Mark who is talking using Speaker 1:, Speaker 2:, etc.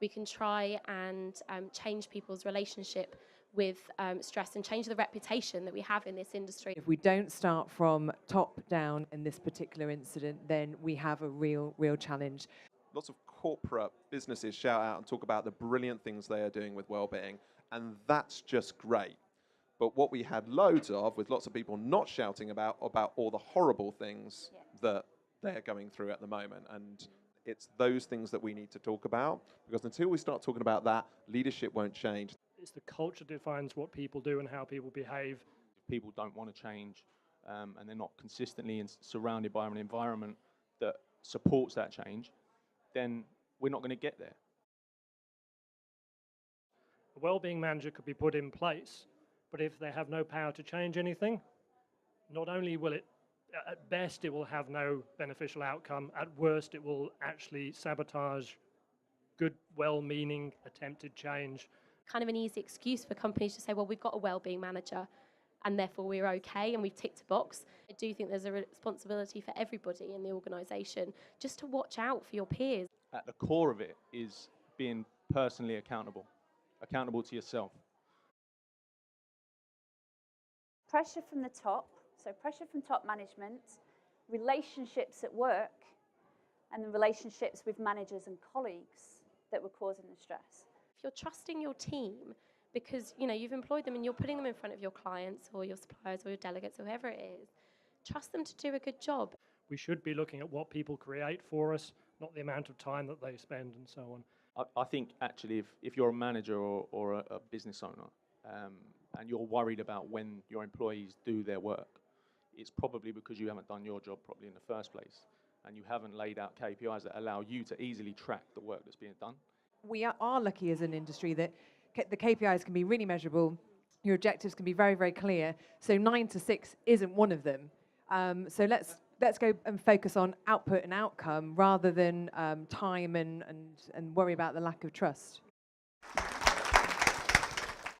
Speaker 1: we can try and change people's relationship with stress and change the reputation that we have in this industry.
Speaker 2: If we don't start from top down in this particular incident, then we have a real challenge.
Speaker 3: Lots of corporate businesses shout out and talk about the brilliant things they are doing with well-being, and that's just great. But what we had loads of, with lots of people not shouting about all the horrible things that they're going through at the moment. And it's those things that we need to talk about, because until we start talking about that, leadership won't change.
Speaker 4: It's the culture defines what people do and how people behave.
Speaker 5: If people don't want to change and they're not consistently surrounded by an environment that supports that change, then we're not going to get there.
Speaker 4: A well-being manager could be put in place, but if they have no power to change anything, not only will it, at best, it will have no beneficial outcome, at worst, it will actually sabotage good, well-meaning, attempted change.
Speaker 1: Kind of an easy excuse for companies to say, well, we've got a well-being manager and therefore we're okay and we've ticked a box. I do think there's a responsibility for everybody in the organisation just to watch out for your peers.
Speaker 5: At the core of it is being personally accountable to yourself.
Speaker 6: Pressure from the top, so pressure from top management, relationships at work, and the relationships with managers and colleagues that were causing the stress.
Speaker 1: If you're trusting your team because you've employed them and you're putting them in front of your clients or your suppliers or your delegates or whoever it is, trust them to do a good job.
Speaker 4: We should be looking at what people create for us, not the amount of time that they spend and so on.
Speaker 5: I think actually if you're a manager or a business owner and you're worried about when your employees do their work, it's probably because you haven't done your job properly in the first place and you haven't laid out KPIs that allow you to easily track the work that's being done.
Speaker 2: We are lucky as an industry that the KPIs can be really measurable, your objectives can be very clear, so 9 to 6 isn't one of them. So let's go and focus on output and outcome rather than time and worry about the lack of trust.